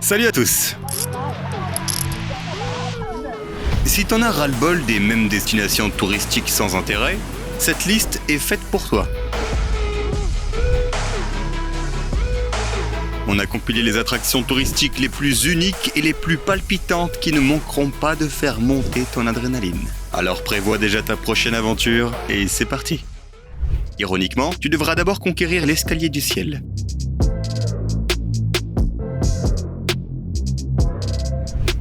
Salut à tous. Si t'en as ras-le-bol des mêmes destinations touristiques sans intérêt, cette liste est faite pour toi. On a compilé les attractions touristiques les plus uniques et les plus palpitantes qui ne manqueront pas de faire monter ton adrénaline. Alors prévois déjà ta prochaine aventure et c'est parti. Ironiquement, tu devras d'abord conquérir l'escalier du ciel.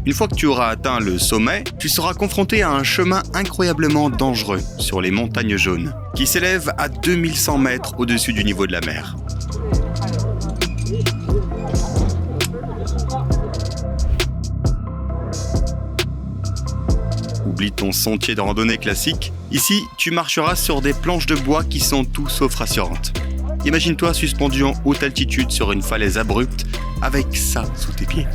Une fois que tu auras atteint le sommet, tu seras confronté à un chemin incroyablement dangereux sur les montagnes jaunes, qui s'élèvent à 2100 mètres au-dessus du niveau de la mer. Oublie ton sentier de randonnée classique. Ici, tu marcheras sur des planches de bois qui sont tout sauf rassurantes. Imagine-toi suspendu en haute altitude sur une falaise abrupte avec ça sous tes pieds.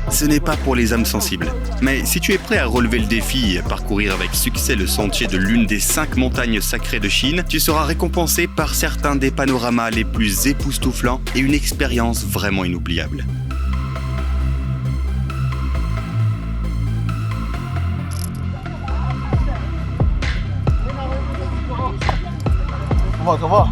Ce n'est pas pour les âmes sensibles. Mais si tu es prêt à relever le défi et à parcourir avec succès le sentier de l'une des 5 montagnes sacrées de Chine, tu seras récompensé par certains des panoramas les plus époustouflants et une expérience vraiment inoubliable. Comment va?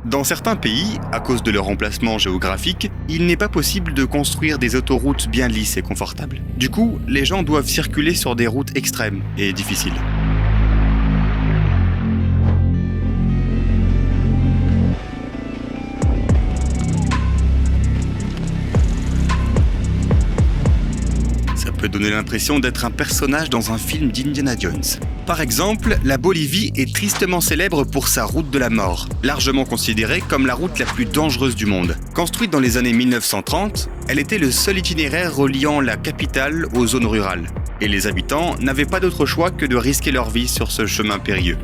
Dans certains pays, à cause de leur emplacement géographique, il n'est pas possible de construire des autoroutes bien lisses et confortables. Du coup, les gens doivent circuler sur des routes extrêmes et difficiles. Ça peut donner l'impression d'être un personnage dans un film d'Indiana Jones. Par exemple, la Bolivie est tristement célèbre pour sa route de la mort, largement considérée comme la route la plus dangereuse du monde. Construite dans les années 1930, elle était le seul itinéraire reliant la capitale aux zones rurales. Et les habitants n'avaient pas d'autre choix que de risquer leur vie sur ce chemin périlleux.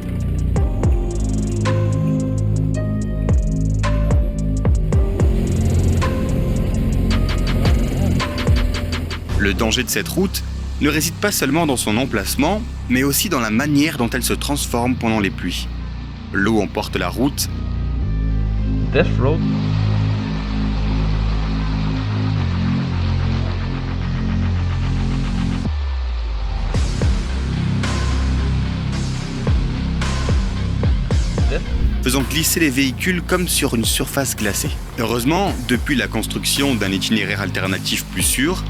Le danger de cette route ne réside pas seulement dans son emplacement, mais aussi dans la manière dont elle se transforme pendant les pluies. L'eau emporte la route. Death Road. Faisant glisser les véhicules comme sur une surface glacée. Heureusement, depuis la construction d'un itinéraire alternatif plus sûr,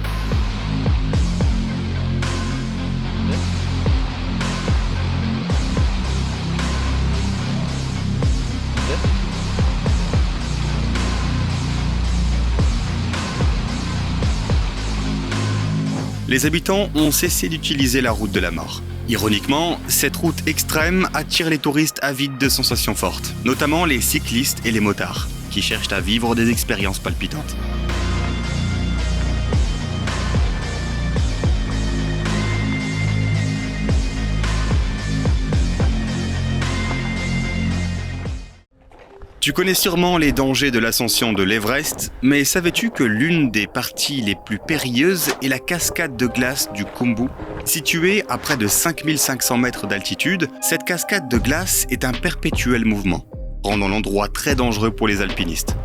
les habitants ont cessé d'utiliser la route de la mort. Ironiquement, cette route extrême attire les touristes avides de sensations fortes, notamment les cyclistes et les motards, qui cherchent à vivre des expériences palpitantes. Tu connais sûrement les dangers de l'ascension de l'Everest, mais savais-tu que l'une des parties les plus périlleuses est la cascade de glace du Khumbu? Située à près de 5500 mètres d'altitude, cette cascade de glace est un perpétuel mouvement, rendant l'endroit très dangereux pour les alpinistes.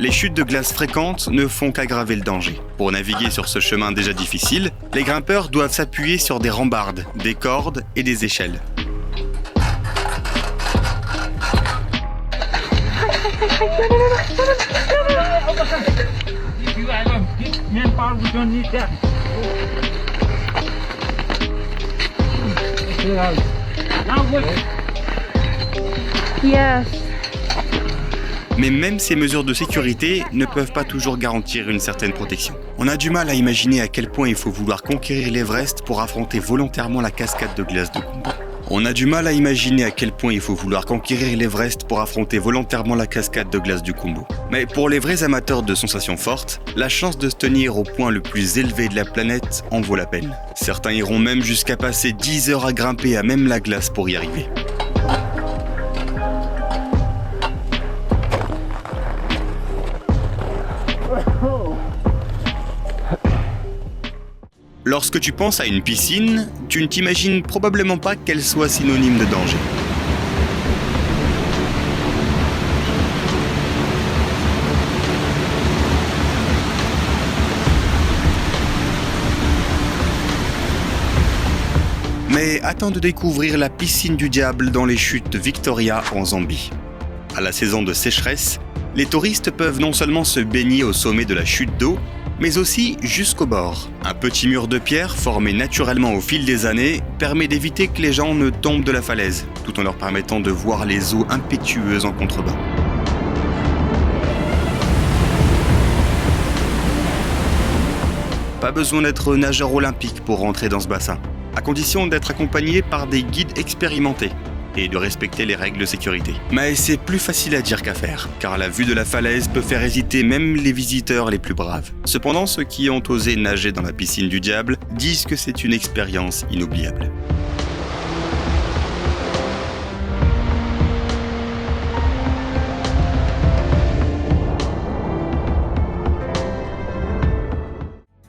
Les chutes de glace fréquentes ne font qu'aggraver le danger. Pour naviguer sur ce chemin déjà difficile, les grimpeurs doivent s'appuyer sur des rambardes, des cordes et des échelles. Yes. Mais même ces mesures de sécurité ne peuvent pas toujours garantir une certaine protection. On a du mal à imaginer à quel point il faut vouloir conquérir l'Everest pour affronter volontairement la cascade de glace de Khumbu. On a du mal à imaginer à quel point il faut vouloir conquérir l'Everest pour affronter volontairement la cascade de glace du Khumbu. Mais pour les vrais amateurs de sensations fortes, la chance de se tenir au point le plus élevé de la planète en vaut la peine. Certains iront même jusqu'à passer 10 heures à grimper à même la glace pour y arriver. Lorsque tu penses à une piscine, tu ne t'imagines probablement pas qu'elle soit synonyme de danger. Mais attends de découvrir la piscine du diable dans les chutes de Victoria en Zambie. À la saison de sécheresse, les touristes peuvent non seulement se baigner au sommet de la chute d'eau, mais aussi jusqu'au bord. Un petit mur de pierre formé naturellement au fil des années permet d'éviter que les gens ne tombent de la falaise, tout en leur permettant de voir les eaux impétueuses en contrebas. Pas besoin d'être nageur olympique pour rentrer dans ce bassin, à condition d'être accompagné par des guides expérimentés et de respecter les règles de sécurité. Mais c'est plus facile à dire qu'à faire, car la vue de la falaise peut faire hésiter même les visiteurs les plus braves. Cependant, ceux qui ont osé nager dans la piscine du diable disent que c'est une expérience inoubliable.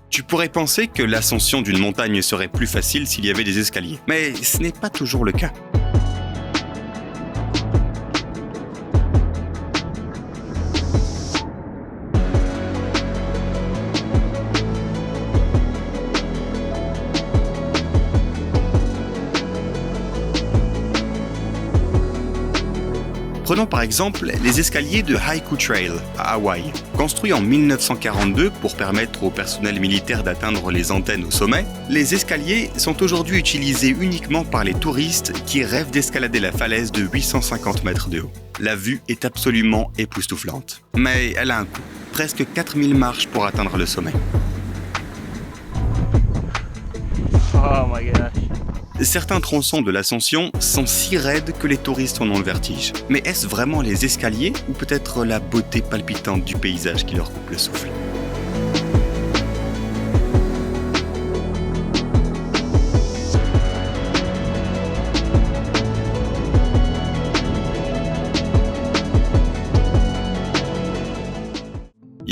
Tu pourrais penser que l'ascension d'une montagne serait plus facile s'il y avait des escaliers, mais ce n'est pas toujours le cas. Prenons par exemple les escaliers de Haiku Trail à Hawaï. Construits en 1942 pour permettre au personnel militaire d'atteindre les antennes au sommet, les escaliers sont aujourd'hui utilisés uniquement par les touristes qui rêvent d'escalader la falaise de 850 mètres de haut. La vue est absolument époustouflante. Mais elle a un coût, presque 4000 marches pour atteindre le sommet. Oh my gosh. Certains tronçons de l'ascension sont si raides que les touristes en ont le vertige. Mais est-ce vraiment les escaliers ou peut-être la beauté palpitante du paysage qui leur coupe le souffle ?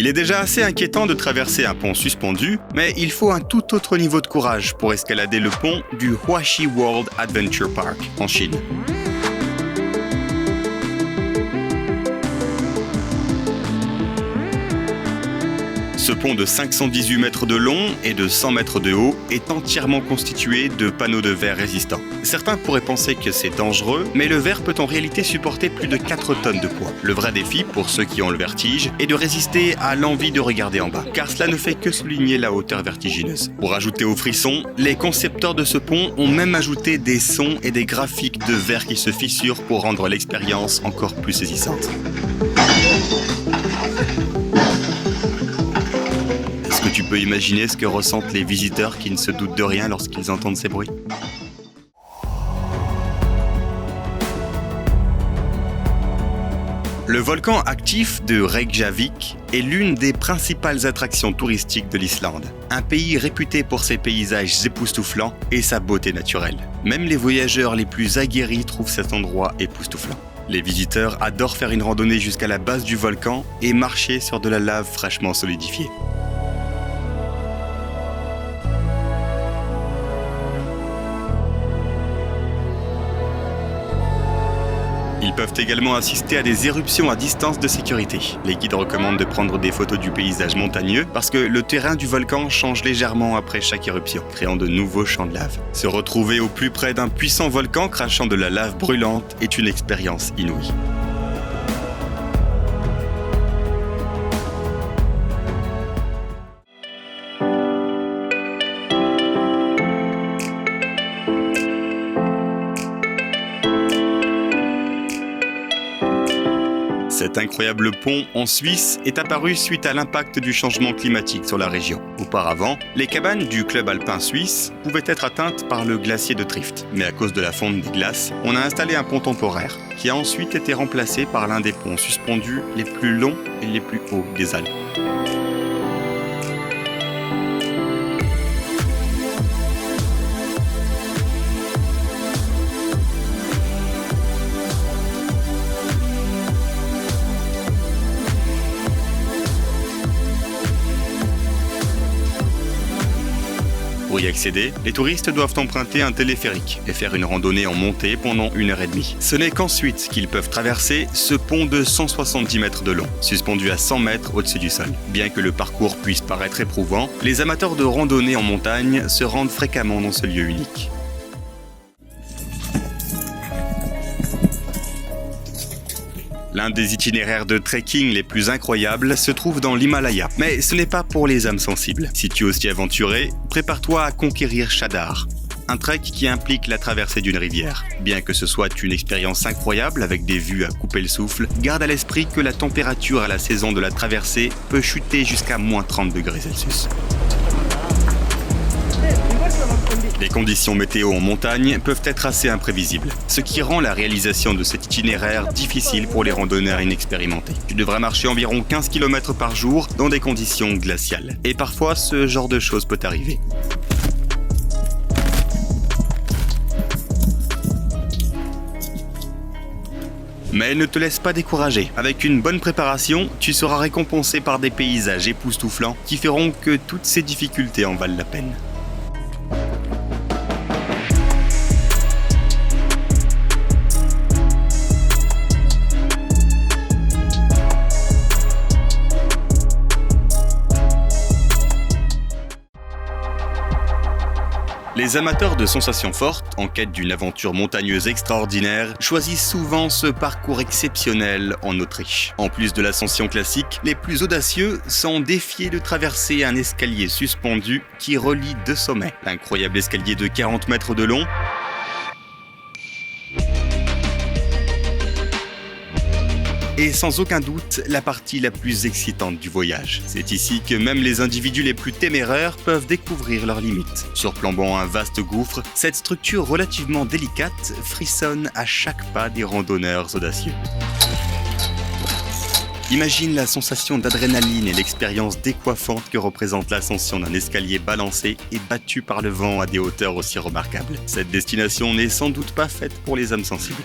Il est déjà assez inquiétant de traverser un pont suspendu, mais il faut un tout autre niveau de courage pour escalader le pont du Huaxi World Adventure Park en Chine. Ce pont de 518 mètres de long et de 100 mètres de haut est entièrement constitué de panneaux de verre résistants. Certains pourraient penser que c'est dangereux, mais le verre peut en réalité supporter plus de 4 tonnes de poids. Le vrai défi, pour ceux qui ont le vertige, est de résister à l'envie de regarder en bas, car cela ne fait que souligner la hauteur vertigineuse. Pour ajouter au frisson, les concepteurs de ce pont ont même ajouté des sons et des graphiques de verre qui se fissurent pour rendre l'expérience encore plus saisissante. Est-ce que tu peux imaginer ce que ressentent les visiteurs qui ne se doutent de rien lorsqu'ils entendent ces bruits ? Le volcan actif de Reykjavik est l'une des principales attractions touristiques de l'Islande. Un pays réputé pour ses paysages époustouflants et sa beauté naturelle. Même les voyageurs les plus aguerris trouvent cet endroit époustouflant. Les visiteurs adorent faire une randonnée jusqu'à la base du volcan et marcher sur de la lave fraîchement solidifiée. Ils peuvent également assister à des éruptions à distance de sécurité. Les guides recommandent de prendre des photos du paysage montagneux parce que le terrain du volcan change légèrement après chaque éruption, créant de nouveaux champs de lave. Se retrouver au plus près d'un puissant volcan crachant de la lave brûlante est une expérience inouïe. Cet incroyable pont en Suisse est apparu suite à l'impact du changement climatique sur la région. Auparavant, les cabanes du club alpin suisse pouvaient être atteintes par le glacier de Trift. Mais à cause de la fonte des glaces, on a installé un pont temporaire qui a ensuite été remplacé par l'un des ponts suspendus les plus longs et les plus hauts des Alpes. Pour y accéder, les touristes doivent emprunter un téléphérique et faire une randonnée en montée pendant 1h30. Ce n'est qu'ensuite qu'ils peuvent traverser ce pont de 170 mètres de long, suspendu à 100 mètres au-dessus du sol. Bien que le parcours puisse paraître éprouvant, les amateurs de randonnée en montagne se rendent fréquemment dans ce lieu unique. L'un des itinéraires de trekking les plus incroyables se trouve dans l'Himalaya. Mais ce n'est pas pour les âmes sensibles. Si tu oses t'y aventurer, prépare-toi à conquérir Chadar. Un trek qui implique la traversée d'une rivière. Bien que ce soit une expérience incroyable avec des vues à couper le souffle, garde à l'esprit que la température à la saison de la traversée peut chuter jusqu'à moins 30 degrés Celsius. Les conditions météo en montagne peuvent être assez imprévisibles, ce qui rend la réalisation de cet itinéraire difficile pour les randonneurs inexpérimentés. Tu devras marcher environ 15 km par jour dans des conditions glaciales. Et parfois, ce genre de choses peut arriver. Mais ne te laisse pas décourager. Avec une bonne préparation, tu seras récompensé par des paysages époustouflants qui feront que toutes ces difficultés en valent la peine. Les amateurs de sensations fortes, en quête d'une aventure montagneuse extraordinaire, choisissent souvent ce parcours exceptionnel en Autriche. En plus de l'ascension classique, les plus audacieux sont défiés de traverser un escalier suspendu qui relie deux sommets. L'incroyable escalier de 40 mètres de long est sans aucun doute la partie la plus excitante du voyage. C'est ici que même les individus les plus téméraires peuvent découvrir leurs limites. Surplombant un vaste gouffre, cette structure relativement délicate frissonne à chaque pas des randonneurs audacieux. Imagine la sensation d'adrénaline et l'expérience décoiffante que représente l'ascension d'un escalier balancé et battu par le vent à des hauteurs aussi remarquables. Cette destination n'est sans doute pas faite pour les âmes sensibles.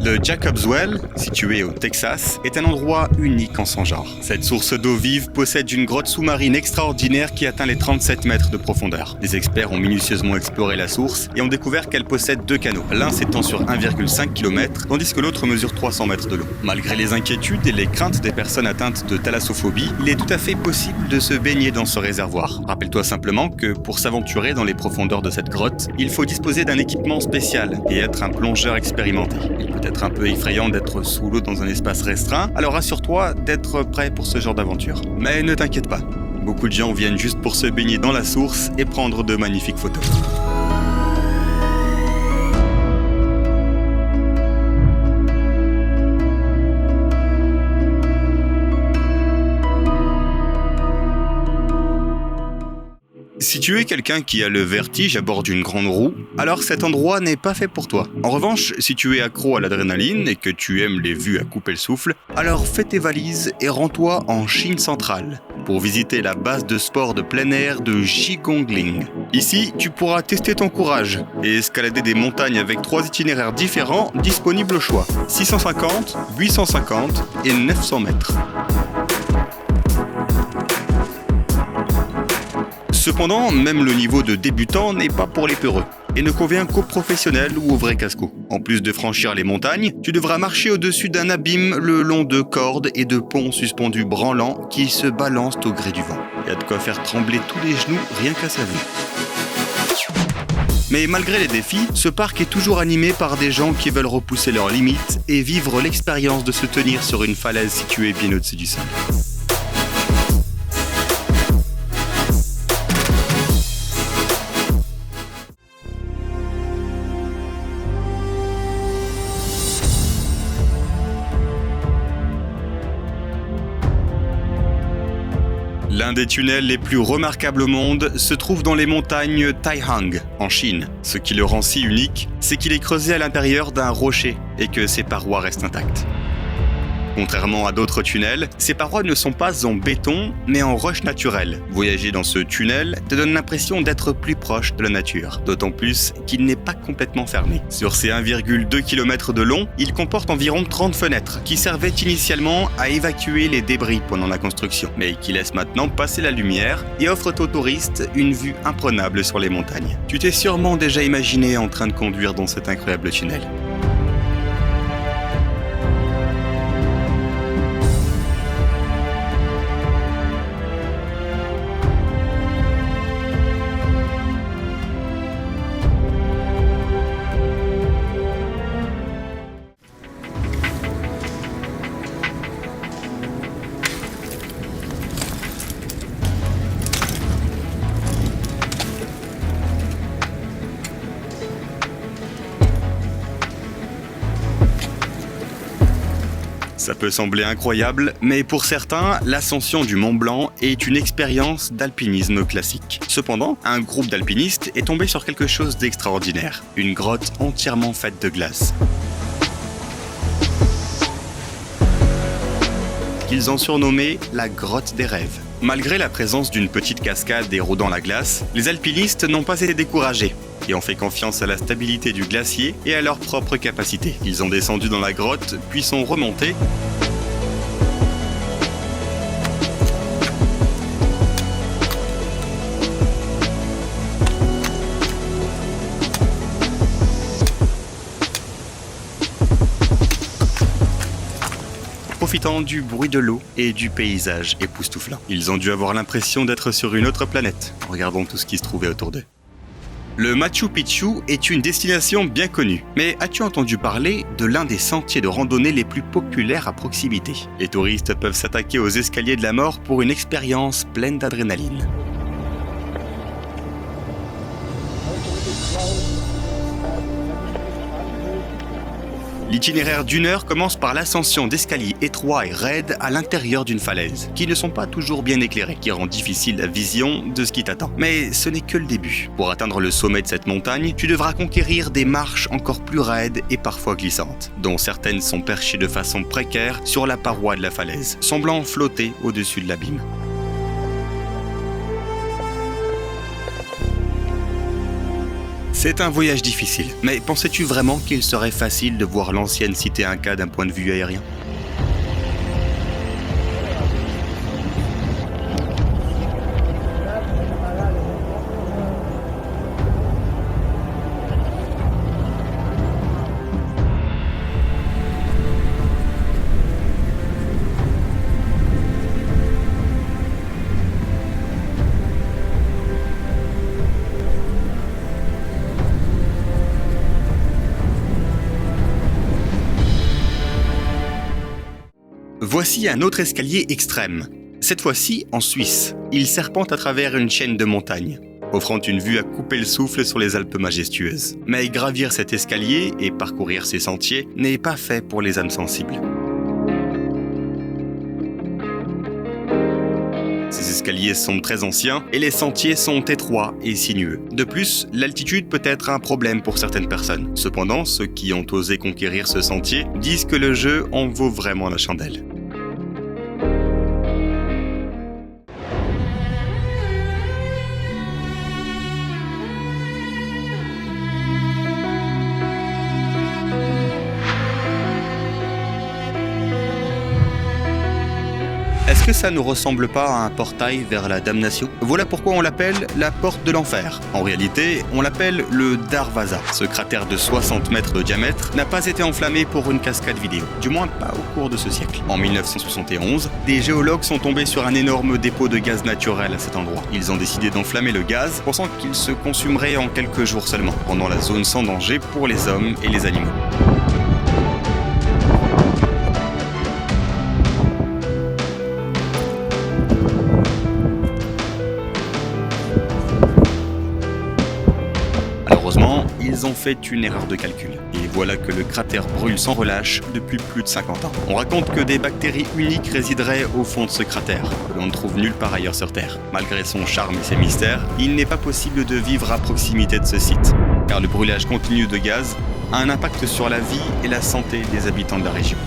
Le Jacob's Well, situé au Texas, est un endroit unique en son genre. Cette source d'eau vive possède une grotte sous-marine extraordinaire qui atteint les 37 mètres de profondeur. Les experts ont minutieusement exploré la source et ont découvert qu'elle possède deux canaux, l'un s'étend sur 1,5 km, tandis que l'autre mesure 300 mètres de long. Malgré les inquiétudes et les craintes des personnes atteintes de thalassophobie, il est tout à fait possible de se baigner dans ce réservoir. Rappelle-toi simplement que pour s'aventurer dans les profondeurs de cette grotte, il faut disposer d'un équipement spécial et être un plongeur expérimenté. Il peut être un peu effrayant d'être sous l'eau dans un espace restreint, alors assure-toi d'être prêt pour ce genre d'aventure. Mais ne t'inquiète pas, beaucoup de gens viennent juste pour se baigner dans la source et prendre de magnifiques photos. Si tu es quelqu'un qui a le vertige à bord d'une grande roue, alors cet endroit n'est pas fait pour toi. En revanche, si tu es accro à l'adrénaline et que tu aimes les vues à couper le souffle, alors fais tes valises et rends-toi en Chine centrale pour visiter la base de sport de plein air de Jigongling. Ici, tu pourras tester ton courage et escalader des montagnes avec 3 itinéraires différents disponibles au choix. 650, 850 et 900 mètres. Cependant, même le niveau de débutant n'est pas pour les peureux et ne convient qu'aux professionnels ou aux vrais cascos. En plus de franchir les montagnes, tu devras marcher au-dessus d'un abîme le long de cordes et de ponts suspendus branlants qui se balancent au gré du vent. Il y a de quoi faire trembler tous les genoux rien qu'à sa vue. Mais malgré les défis, ce parc est toujours animé par des gens qui veulent repousser leurs limites et vivre l'expérience de se tenir sur une falaise située bien au-dessus du sol. L'un des tunnels les plus remarquables au monde se trouve dans les montagnes Taihang, en Chine. Ce qui le rend si unique, c'est qu'il est creusé à l'intérieur d'un rocher et que ses parois restent intactes. Contrairement à d'autres tunnels, ces parois ne sont pas en béton, mais en roche naturelle. Voyager dans ce tunnel te donne l'impression d'être plus proche de la nature, d'autant plus qu'il n'est pas complètement fermé. Sur ses 1,2 km de long, il comporte environ 30 fenêtres, qui servaient initialement à évacuer les débris pendant la construction, mais qui laissent maintenant passer la lumière et offrent aux touristes une vue imprenable sur les montagnes. Tu t'es sûrement déjà imaginé en train de conduire dans cet incroyable tunnel. Ça peut sembler incroyable, mais pour certains, l'ascension du Mont Blanc est une expérience d'alpinisme classique. Cependant, un groupe d'alpinistes est tombé sur quelque chose d'extraordinaire, une grotte entièrement faite de glace. Qu'ils ont surnommé la grotte des rêves. Malgré la présence d'une petite cascade érodant la glace, les alpinistes n'ont pas été découragés et ont fait confiance à la stabilité du glacier et à leur propre capacité. Ils ont descendu dans la grotte, puis sont remontés. Profitant du bruit de l'eau et du paysage époustouflant. Ils ont dû avoir l'impression d'être sur une autre planète, en regardant tout ce qui se trouvait autour d'eux. Le Machu Picchu est une destination bien connue, mais as-tu entendu parler de l'un des sentiers de randonnée les plus populaires à proximité? Les touristes peuvent s'attaquer aux escaliers de la mort pour une expérience pleine d'adrénaline. L'itinéraire d'1 heure commence par l'ascension d'escaliers étroits et raides à l'intérieur d'une falaise, qui ne sont pas toujours bien éclairés, qui rend difficile la vision de ce qui t'attend. Mais ce n'est que le début. Pour atteindre le sommet de cette montagne, tu devras conquérir des marches encore plus raides et parfois glissantes, dont certaines sont perchées de façon précaire sur la paroi de la falaise, semblant flotter au-dessus de l'abîme. C'est un voyage difficile, mais pensais-tu vraiment qu'il serait facile de voir l'ancienne cité Inca d'un point de vue aérien ? Voici un autre escalier extrême. Cette fois-ci en Suisse. Il serpente à travers une chaîne de montagnes, offrant une vue à couper le souffle sur les Alpes majestueuses. Mais gravir cet escalier et parcourir ces sentiers n'est pas fait pour les âmes sensibles. Ces escaliers sont très anciens et les sentiers sont étroits et sinueux. De plus, l'altitude peut être un problème pour certaines personnes. Cependant, ceux qui ont osé conquérir ce sentier disent que le jeu en vaut vraiment la chandelle. Est-ce que ça ne ressemble pas à un portail vers la damnation? Voilà pourquoi on l'appelle la porte de l'enfer. En réalité, on l'appelle le Darvaza. Ce cratère de 60 mètres de diamètre n'a pas été enflammé pour une cascade vidéo, du moins pas au cours de ce siècle. En 1971, des géologues sont tombés sur un énorme dépôt de gaz naturel à cet endroit. Ils ont décidé d'enflammer le gaz, pensant qu'il se consumerait en quelques jours seulement, pendant la zone sans danger pour les hommes et les animaux. Malheureusement, ils ils ont fait une erreur de calcul. Et voilà que le cratère brûle sans relâche depuis plus de 50 ans. On raconte que des bactéries uniques résideraient au fond de ce cratère, que l'on ne trouve nulle part ailleurs sur Terre. Malgré son charme et ses mystères, il n'est pas possible de vivre à proximité de ce site, car le brûlage continu de gaz a un impact sur la vie et la santé des habitants de la région.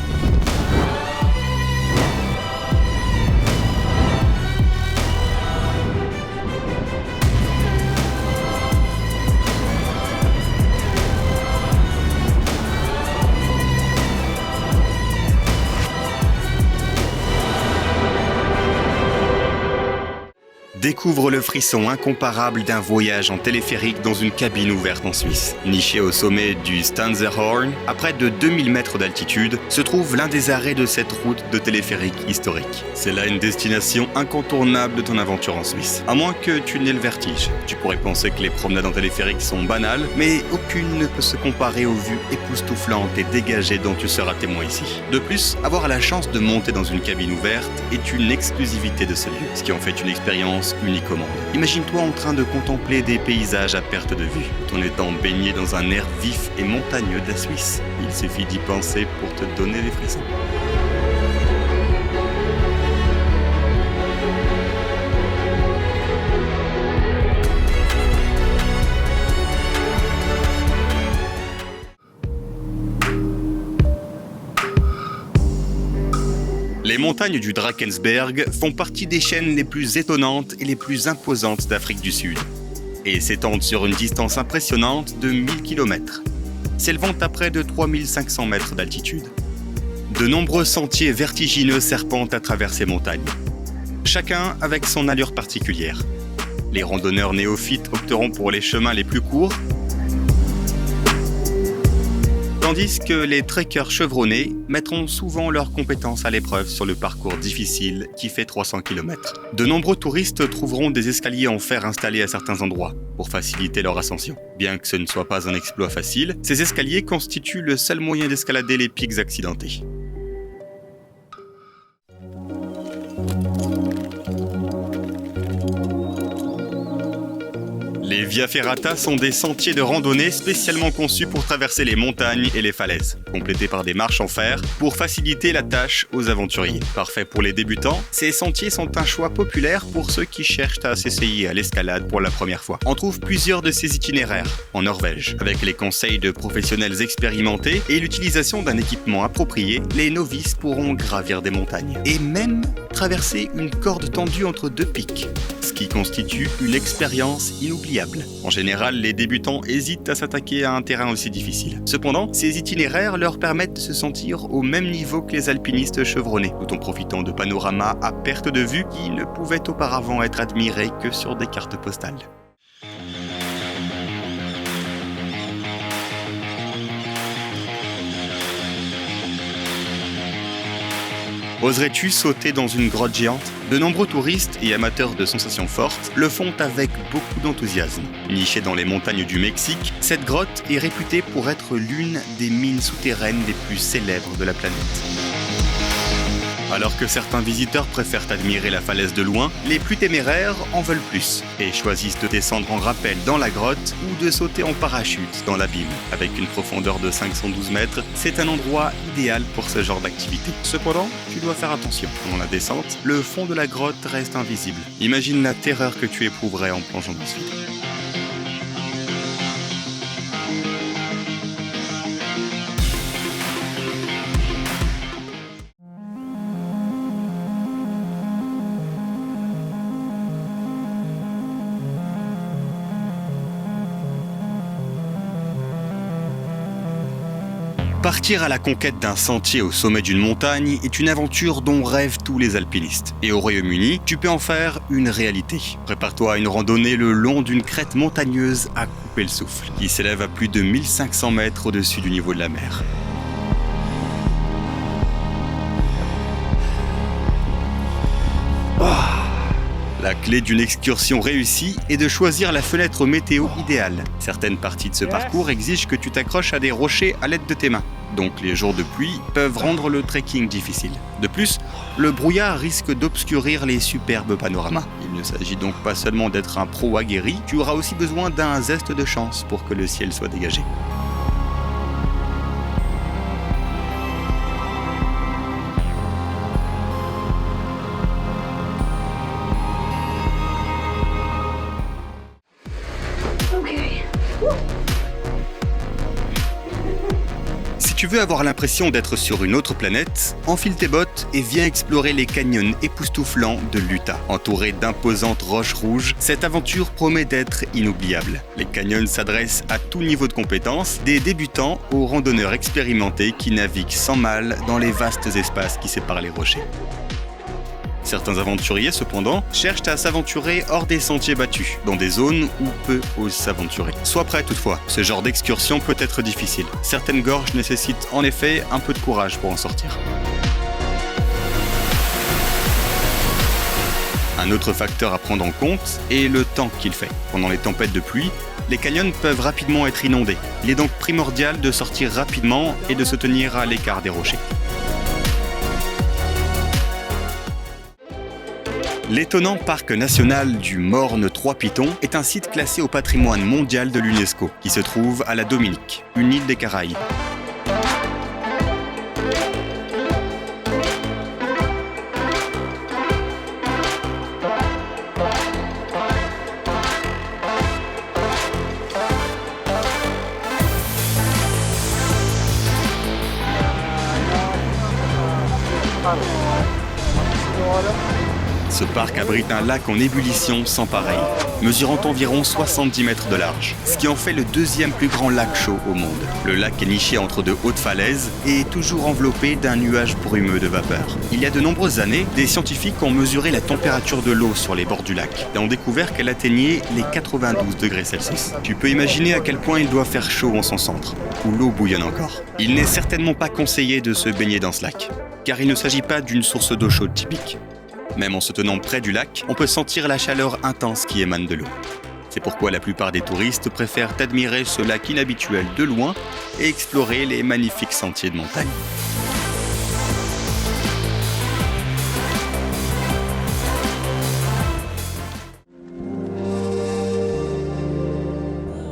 Découvre le frisson incomparable d'un voyage en téléphérique dans une cabine ouverte en Suisse. Niché au sommet du Stanzerhorn, à près de 2000 mètres d'altitude, se trouve l'un des arrêts de cette route de téléphérique historique. C'est là une destination incontournable de ton aventure en Suisse. À moins que tu n'aies le vertige. Tu pourrais penser que les promenades en téléphérique sont banales, mais aucune ne peut se comparer aux vues époustouflantes et dégagées dont tu seras témoin ici. De plus, avoir la chance de monter dans une cabine ouverte est une exclusivité de ce lieu, ce qui en fait une expérience unique au monde. Imagine-toi en train de contempler des paysages à perte de vue, tout en étant baigné dans un air vif et montagneux de la Suisse. Il suffit d'y penser pour te donner des frissons. Les montagnes du Drakensberg font partie des chaînes les plus étonnantes et les plus imposantes d'Afrique du Sud, et s'étendent sur une distance impressionnante de 1000 km, s'élevant à près de 3500 mètres d'altitude. De nombreux sentiers vertigineux serpentent à travers ces montagnes, chacun avec son allure particulière. Les randonneurs néophytes opteront pour les chemins les plus courts, tandis que les trekkers chevronnés mettront souvent leurs compétences à l'épreuve sur le parcours difficile qui fait 300 km. De nombreux touristes trouveront des escaliers en fer installés à certains endroits pour faciliter leur ascension. Bien que ce ne soit pas un exploit facile, ces escaliers constituent le seul moyen d'escalader les pics accidentés. Les Via Ferrata sont des sentiers de randonnée spécialement conçus pour traverser les montagnes et les falaises, complétés par des marches en fer pour faciliter la tâche aux aventuriers. Parfaits pour les débutants, ces sentiers sont un choix populaire pour ceux qui cherchent à s'essayer à l'escalade pour la première fois. On trouve plusieurs de ces itinéraires en Norvège. Avec les conseils de professionnels expérimentés et l'utilisation d'un équipement approprié, les novices pourront gravir des montagnes et même traverser une corde tendue entre deux pics, ce qui constitue une expérience inoubliable. En général, les débutants hésitent à s'attaquer à un terrain aussi difficile. Cependant, ces itinéraires leur permettent de se sentir au même niveau que les alpinistes chevronnés, tout en profitant de panoramas à perte de vue qui ne pouvaient auparavant être admirés que sur des cartes postales. Oserais-tu sauter dans une grotte géante ? De nombreux touristes et amateurs de sensations fortes le font avec beaucoup d'enthousiasme. Nichée dans les montagnes du Mexique, cette grotte est réputée pour être l'une des mines souterraines les plus célèbres de la planète. Alors que certains visiteurs préfèrent admirer la falaise de loin, les plus téméraires en veulent plus et choisissent de descendre en rappel dans la grotte ou de sauter en parachute dans l'abîme. Avec une profondeur de 512 mètres, c'est un endroit idéal pour ce genre d'activité. Cependant, tu dois faire attention. Pendant la descente, le fond de la grotte reste invisible. Imagine la terreur que tu éprouverais en plongeant dans ce vide. Partir à la conquête d'un sentier au sommet d'une montagne est une aventure dont rêvent tous les alpinistes. Et au Royaume-Uni, tu peux en faire une réalité. Prépare-toi à une randonnée le long d'une crête montagneuse à couper le souffle, qui s'élève à plus de 1500 mètres au-dessus du niveau de la mer. La La clé d'une excursion réussie est de choisir la fenêtre météo idéale. Certaines parties de ce parcours exigent que tu t'accroches à des rochers à l'aide de tes mains. Donc les jours de pluie peuvent rendre le trekking difficile. De plus, le brouillard risque d'obscurir les superbes panoramas. Il ne s'agit donc pas seulement d'être un pro aguerri, tu auras aussi besoin d'un zeste de chance pour que le ciel soit dégagé. Si tu veux avoir l'impression d'être sur une autre planète, enfile tes bottes et viens explorer les canyons époustouflants de l'Utah. Entouré d'imposantes roches rouges, cette aventure promet d'être inoubliable. Les canyons s'adressent à tout niveau de compétences, des débutants aux randonneurs expérimentés qui naviguent sans mal dans les vastes espaces qui séparent les rochers. Certains aventuriers, cependant, cherchent à s'aventurer hors des sentiers battus, dans des zones où peu osent s'aventurer. Sois prêt toutefois, ce genre d'excursion peut être difficile. Certaines gorges nécessitent en effet un peu de courage pour en sortir. Un autre facteur à prendre en compte est le temps qu'il fait. Pendant les tempêtes de pluie, les canyons peuvent rapidement être inondés. Il est donc primordial de sortir rapidement et de se tenir à l'écart des rochers. L'étonnant parc national du Morne Trois Pitons est un site classé au patrimoine mondial de l'UNESCO, qui se trouve à la Dominique, une île des Caraïbes. Ce parc abrite un lac en ébullition sans pareil, mesurant environ 70 mètres de large, ce qui en fait le deuxième plus grand lac chaud au monde. Le lac est niché entre de hautes falaises et est toujours enveloppé d'un nuage brumeux de vapeur. Il y a de nombreuses années, des scientifiques ont mesuré la température de l'eau sur les bords du lac et ont découvert qu'elle atteignait les 92 degrés Celsius. Tu peux imaginer à quel point il doit faire chaud en son centre, où l'eau bouillonne encore. Il n'est certainement pas conseillé de se baigner dans ce lac, car il ne s'agit pas d'une source d'eau chaude typique. Même en se tenant près du lac, on peut sentir la chaleur intense qui émane de l'eau. C'est pourquoi la plupart des touristes préfèrent admirer ce lac inhabituel de loin et explorer les magnifiques sentiers de montagne.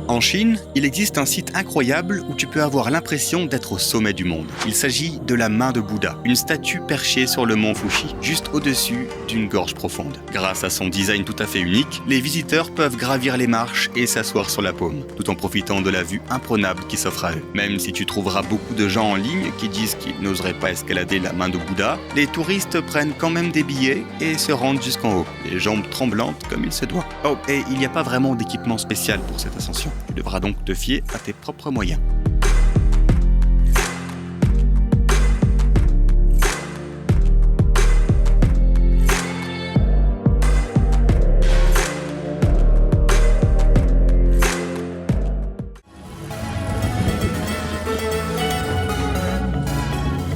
En Chine, il existe un site incroyable où tu peux avoir l'impression d'être au sommet du monde. Il s'agit de la main de Bouddha, une statue perchée sur le mont Fuxi, juste au-dessus d'une gorge profonde. Grâce à son design tout à fait unique, les visiteurs peuvent gravir les marches et s'asseoir sur la paume, tout en profitant de la vue imprenable qui s'offre à eux. Même si tu trouveras beaucoup de gens en ligne qui disent qu'ils n'oseraient pas escalader la main de Bouddha, les touristes prennent quand même des billets et se rendent jusqu'en haut, les jambes tremblantes comme il se doit. Oh, et il n'y a pas vraiment d'équipement spécial pour cette ascension. Tu devras donc te fier à tes propres moyens.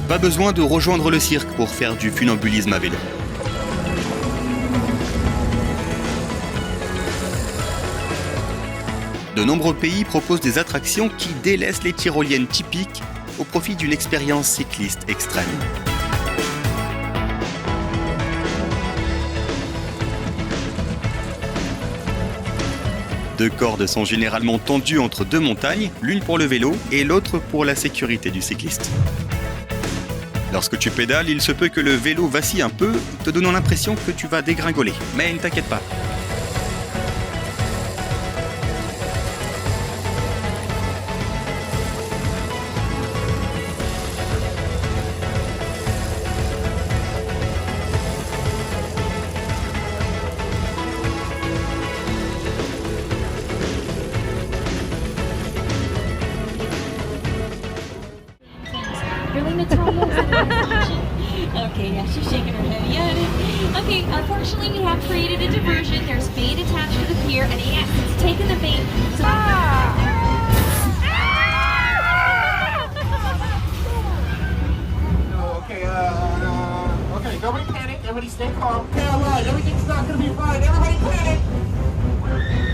Pas besoin de rejoindre le cirque pour faire du funambulisme à vélo. De nombreux pays proposent des attractions qui délaissent les tyroliennes typiques au profit d'une expérience cycliste extrême. Deux cordes sont généralement tendues entre deux montagnes, l'une pour le vélo et l'autre pour la sécurité du cycliste. Lorsque tu pédales, il se peut que le vélo vacille un peu, te donnant l'impression que tu vas dégringoler. Mais ne t'inquiète pas. Really, Natalia? Okay, yeah, she's shaking her head. Yeah. Okay, unfortunately, we have created a diversion. There's bait attached to the pier, and yes, it's taken the bait. So Okay, okay, nobody panic. Everybody stay calm. Stay alright. Everything's not gonna be fine. Everybody panic.